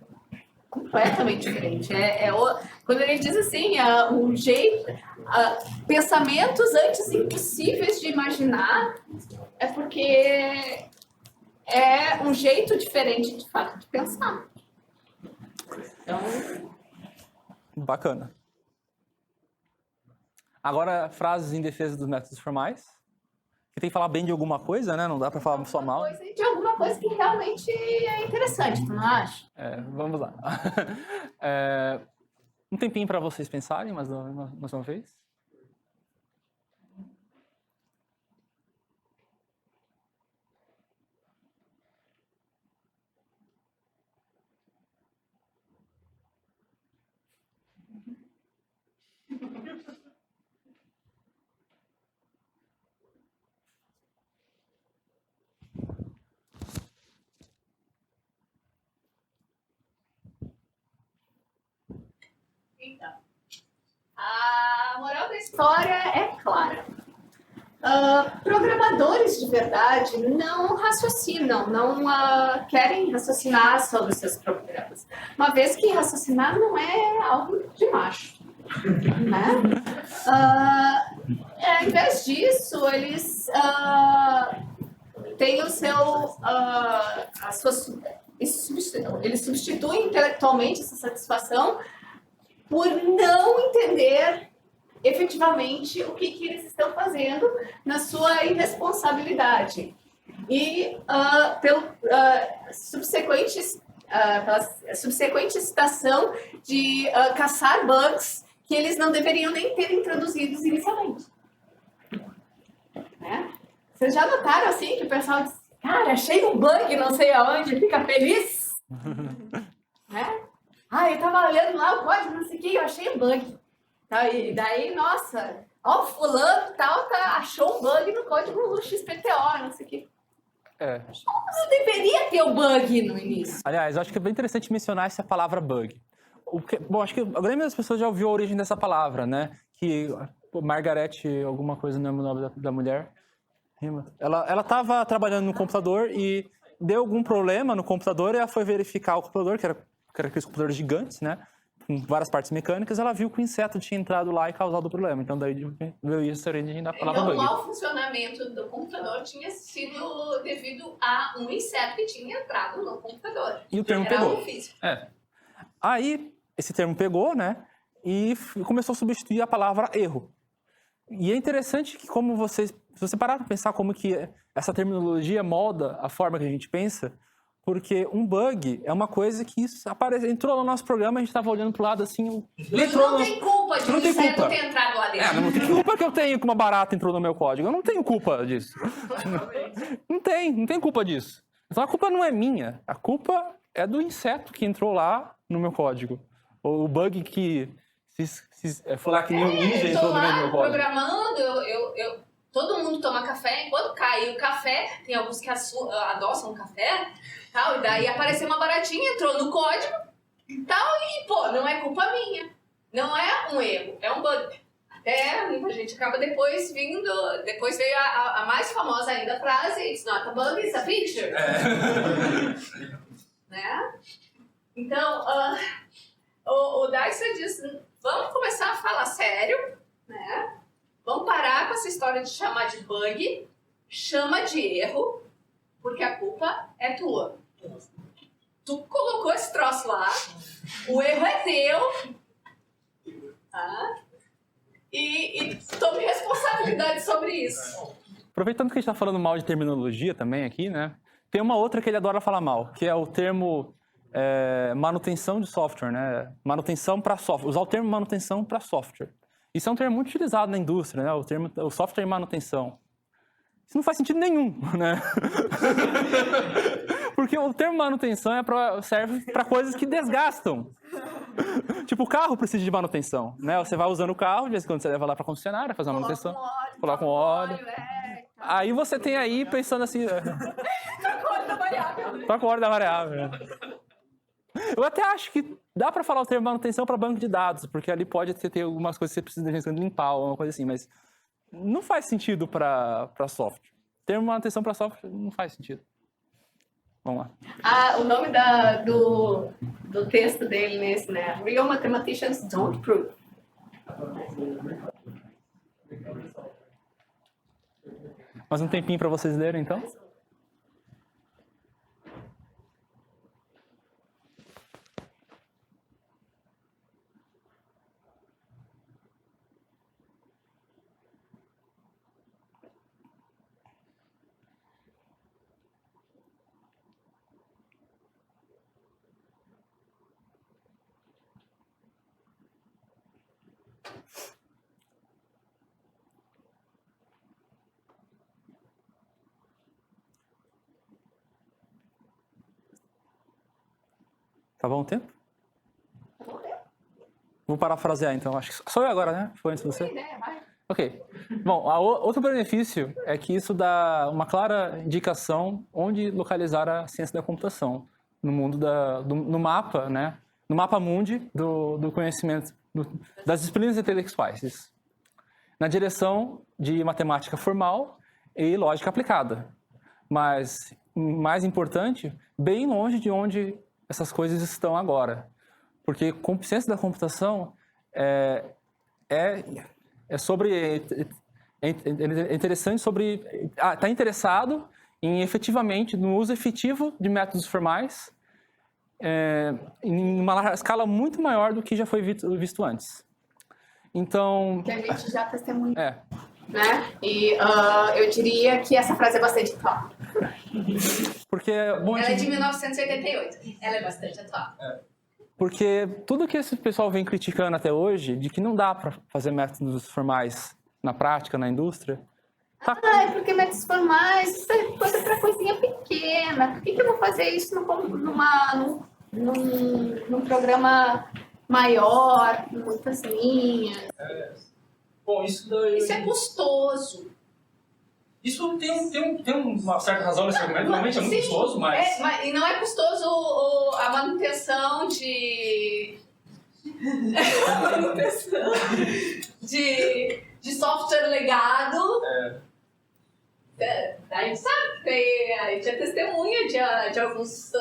Completamente diferente. Quando ele diz assim, um jeito, pensamentos antes impossíveis de imaginar, é porque é um jeito diferente, de fato, de pensar. Então... Bacana. Agora, frases em defesa dos métodos formais. Que tem que falar bem de alguma coisa, né? Não dá para falar só mal. De alguma coisa que realmente é interessante, tu não acha? Vamos lá. Um tempinho para vocês pensarem mais uma vez. Então, a moral da história é clara. Programadores de verdade não raciocinam, não querem raciocinar sobre os seus programas. Uma vez que raciocinar não é algo de macho, né? Ao invés disso, eles têm o seu... eles substituem intelectualmente essa satisfação por não entender efetivamente o que eles estão fazendo na sua irresponsabilidade. E pela subsequente citação de caçar bugs que eles não deveriam nem ter introduzidos inicialmente. Né? Vocês já notaram assim que o pessoal diz, cara, achei um bug não sei aonde, fica feliz? Né? Eu tava olhando lá o código, não sei o que, eu achei um bug. E daí, nossa, ó, fulano tal, achou um bug no código XPTO, não sei o que. Não deveria ter o bug no início. Aliás, eu acho que é bem interessante mencionar essa palavra bug. Bom, acho que a grande maioria das pessoas já ouviu a origem dessa palavra, né? Que Margaret, alguma coisa no nome da mulher, ela estava trabalhando no computador e deu algum problema no computador e ela foi verificar o computador, que era aqueles computadores gigantes, né? Com várias partes mecânicas, ela viu que o inseto tinha entrado lá e causado o problema. Então, daí veio isso a origem da palavra bug. Então, o mau funcionamento do computador tinha sido devido a um inseto que tinha entrado no computador. E o termo pegou. Aí, esse termo pegou, né? E começou a substituir a palavra erro. E é interessante que, se você parar para pensar como que essa terminologia molda a forma que a gente pensa, porque um bug é uma coisa que entrou no nosso programa, a gente estava olhando pro lado assim... Não tem culpa de um inseto ter entrado lá dentro. Não tem culpa que eu tenho que uma barata entrou no meu código. Eu não tenho culpa disso. Não tem culpa disso. Então a culpa não é minha. A culpa é do inseto que entrou lá no meu código. Ou o bug que foi lá que nem um ninja entrou no meu código. Programando, todo mundo toma café, enquanto cai o café, tem alguns que adoçam o café, tal, e daí apareceu uma baratinha, entrou no código, tal, e pô, não é culpa minha, não é um erro, é um bug. Até muita gente acaba depois veio a mais famosa ainda frase, it's not a bug, it's a feature. Né? Então, o Dijkstra diz, vamos começar a falar sério, né? Vamos parar com essa história de chamar de bug, chama de erro, porque a culpa é tua. Tu colocou esse troço lá, o erro é teu, tá? E tome responsabilidade sobre isso. Aproveitando que a gente está falando mal de terminologia também aqui, né? Tem uma outra que ele adora falar mal, que é o termo manutenção de software, né? Manutenção para software. Usar o termo manutenção para software. Isso é um termo muito utilizado na indústria, né? O software em manutenção. Isso não faz sentido nenhum, né? Porque o termo manutenção serve para coisas que desgastam. Tipo, o carro precisa de manutenção, né? Você vai usando o carro, de vez em quando você leva lá para a concessionária, faz uma manutenção, coloca um óleo. Aí você tem aí pensando assim... Troca o óleo da variável. Troca o óleo da variável. Eu até acho que dá para falar o termo manutenção para banco de dados, porque ali pode ter algumas coisas que você precisa de vez em quando limpar, ou uma coisa assim, mas não faz sentido para software. O termo manutenção para software não faz sentido. Vamos lá. O nome do texto dele nesse, né? Real Mathematicians Don't Prove. Mais um tempinho para vocês lerem, então. Tá bom o tempo? Vou parafrasear, então. Acho que sou eu agora, né? Foi antes de você? Ok. Bom, outro benefício é que isso dá uma clara indicação onde localizar a ciência da computação no mundo no mapa, né? No mapa mundi do conhecimento das disciplinas intelectuais. Isso. Na direção de matemática formal e lógica aplicada. Mas, mais importante, bem longe de onde essas coisas estão agora. Porque ciência da computação é interessante sobre... Está interessado em efetivamente, no uso efetivo de métodos formais em uma escala muito maior do que já foi visto antes. Então... Que a gente já testemunhou. Né? E eu diria que essa frase é bastante atual. Porque... Bom, ela é de 1988. Ela é bastante atual. Porque tudo que esse pessoal vem criticando até hoje, de que não dá para fazer métodos formais na prática, na indústria... É porque métodos formais, isso é coisa para coisinha pequena. Por que eu vou fazer isso num programa maior, com muitas linhas? Bom, isso daí... Isso é custoso. Isso tem uma certa razão nesse argumento, realmente é muito custoso, mas... E não é custoso a manutenção de software legado. A gente sabe, a gente é testemunha de alguns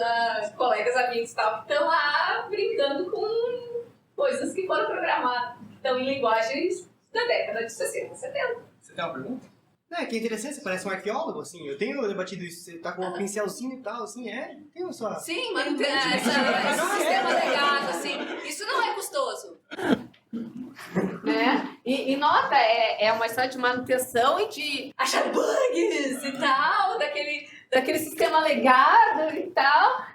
colegas amigos que estão lá brincando com coisas que foram programadas, que estão em linguagens da década de 60, 70. Você tem uma pergunta? Que é interessante, você parece um arqueólogo, assim. Eu tenho debatido isso, você tá com um pincelzinho e tal, assim, tem a sua... Sim, manutenção, esse sistema legado, assim, isso não é custoso. Né? E nota, é uma história de manutenção e de achar bugs e tal, daquele sistema legado e tal,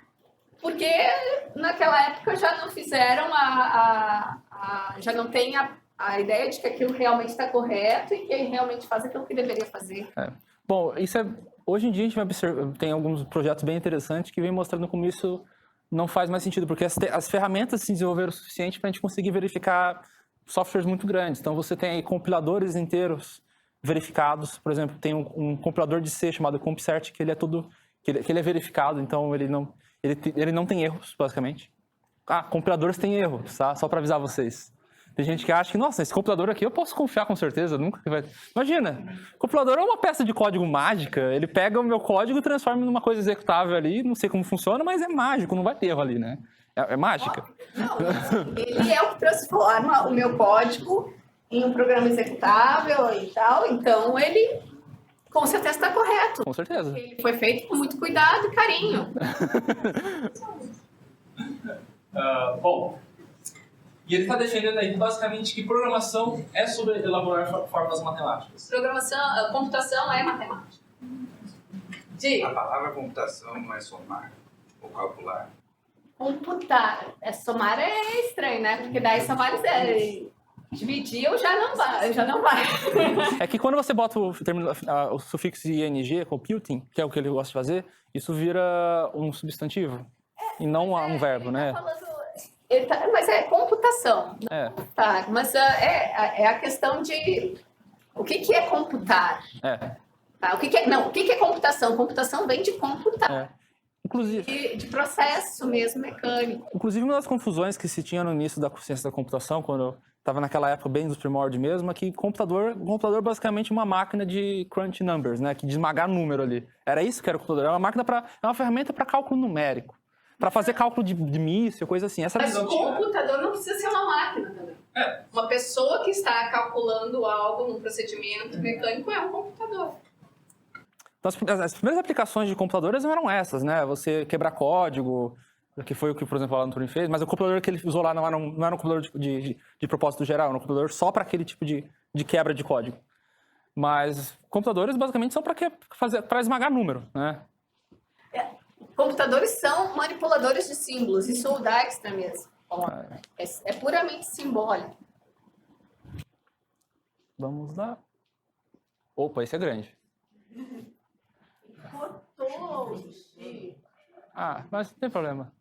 porque naquela época já não fizeram já não tem a ideia de que aquilo realmente está correto e que ele realmente faz aquilo que deveria fazer. Bom, hoje em dia a gente vai observar, tem alguns projetos bem interessantes que vem mostrando como isso não faz mais sentido, porque as ferramentas se desenvolveram o suficiente para a gente conseguir verificar softwares muito grandes. Então você tem aí compiladores inteiros verificados, por exemplo, tem um compilador de C chamado CompCert, que ele é ele é verificado, então ele não tem erros, basicamente. Compiladores têm erros, tá? Só para avisar vocês. Tem gente que acha que, nossa, esse compilador aqui eu posso confiar com certeza, nunca vai... Imagina, o compilador é uma peça de código mágica, ele pega o meu código e transforma numa coisa executável ali, não sei como funciona, mas é mágico, não vai ter erro ali, né? É mágica. Não, ele é o que transforma o meu código em um programa executável e tal, então ele com certeza está correto. Com certeza. Ele foi feito com muito cuidado e carinho. Bom, e ele está defendendo aí basicamente que programação é sobre elaborar fórmulas matemáticas. Computação é matemática. Diga. A palavra computação não é somar ou calcular? Computar. Somar é estranho, né? Porque daí somar dividir eu já não vai. É que quando você bota o sufixo ing, computing, que é o que ele gosta de fazer, isso vira um substantivo e não um verbo, né? Mas é computação. É. Tá, mas é a questão de o que é computar. Tá, o que é computação? Computação vem de computar. Inclusive, De processo mesmo mecânico. Inclusive, uma das confusões que se tinha no início da ciência da computação, quando estava naquela época bem dos primórdios mesmo, é que computador basicamente é uma máquina de crunch numbers, né? Que de esmagar número ali. Era isso que era o computador. É uma ferramenta para cálculo numérico. Para fazer cálculo de míssil, coisa assim. Mas o computador não precisa ser uma máquina também. Uma pessoa que está calculando algo num procedimento mecânico é um computador. Então, as primeiras aplicações de computadores não eram essas, né? Você quebrar código, que foi o que, por exemplo, o Alan Turing fez, mas o computador que ele usou lá não era um computador de propósito geral, era um computador só para aquele tipo de quebra de código. Mas computadores, basicamente, são para esmagar número, né? Computadores são manipuladores de símbolos, isso o Dijkstra mesmo. É puramente simbólico. Vamos lá. Opa, esse é grande. Mas não tem problema.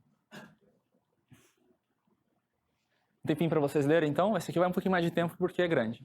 Um tempinho para vocês lerem, então. Esse aqui vai um pouquinho mais de tempo porque é grande.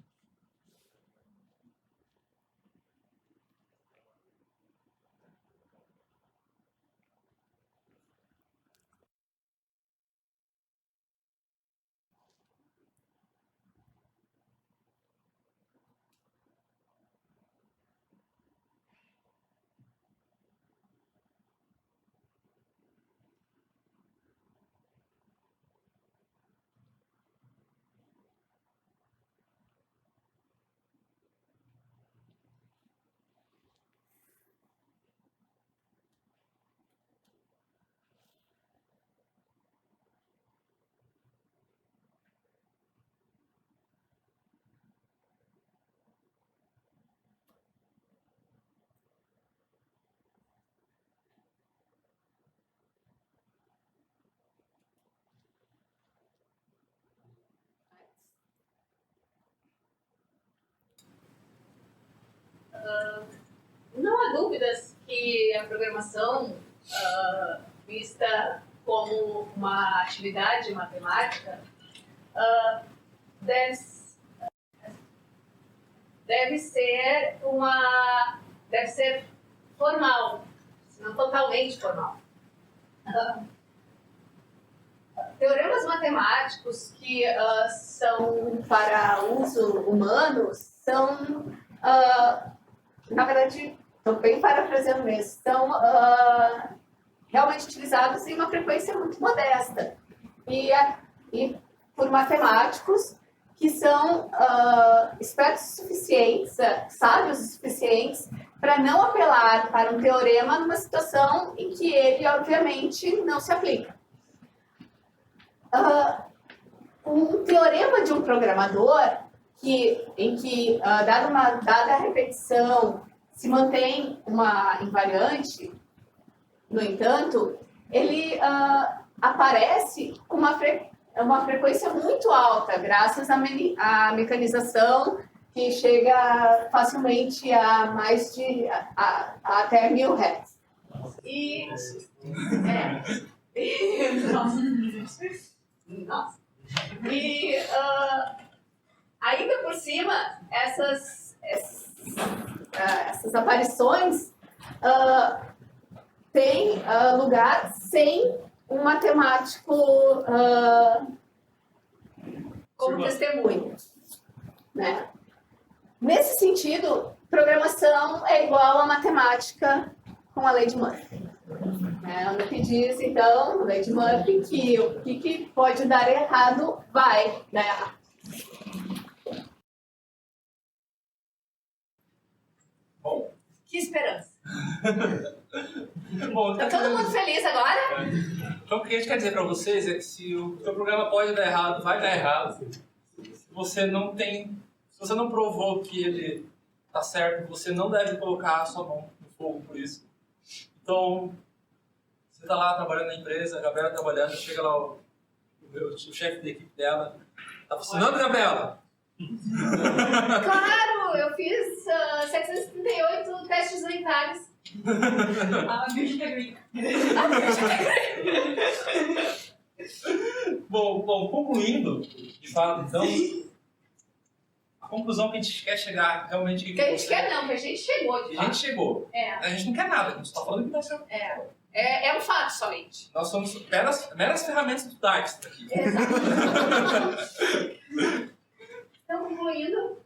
Não há dúvidas que a programação, vista como uma atividade matemática, deve ser formal, não totalmente formal. Teoremas matemáticos que são para uso humano são, na verdade, estou bem parafraseando mesmo, são realmente utilizados em uma frequência muito modesta e por matemáticos que são espertos o suficientes, sábios o suficientes para não apelar para um teorema numa situação em que ele, obviamente, não se aplica. Um teorema de um programador em que, dada uma dada repetição, se mantém uma invariante, no entanto, ele aparece com uma frequência muito alta, graças à mecanização que chega facilmente a mais de até 1000 Hz. Nossa. E ainda por cima, essas aparições têm lugar sem um matemático como testemunha, né? Nesse sentido, programação é igual a matemática com a lei de Murphy. No que diz, então, a lei de Murphy, que o que pode dar errado vai dar errado. Bom. Que esperança. Bom, Tá todo mundo feliz agora? Então, o que a gente quer dizer para vocês é que se o seu programa pode dar errado, vai dar errado. Se você não provou que ele está certo, você não deve colocar a sua mão no fogo por isso. Então, você tá lá trabalhando na empresa, a Gabriela trabalhando, chega lá o chefe da equipe dela. Tá funcionando, Gabriela? Claro, eu fiz 738 testes unitários. A Virgínia Green. Bom, concluindo, de fato, então, a conclusão que a gente quer chegar realmente... Que a gente quer não, que a gente chegou, de A gente fato. chegou. É, A gente não quer nada, a gente só falando que vai ser... é um fato somente. Nós somos meras ferramentas do Dijkstra aqui. Exato. Então, concluindo...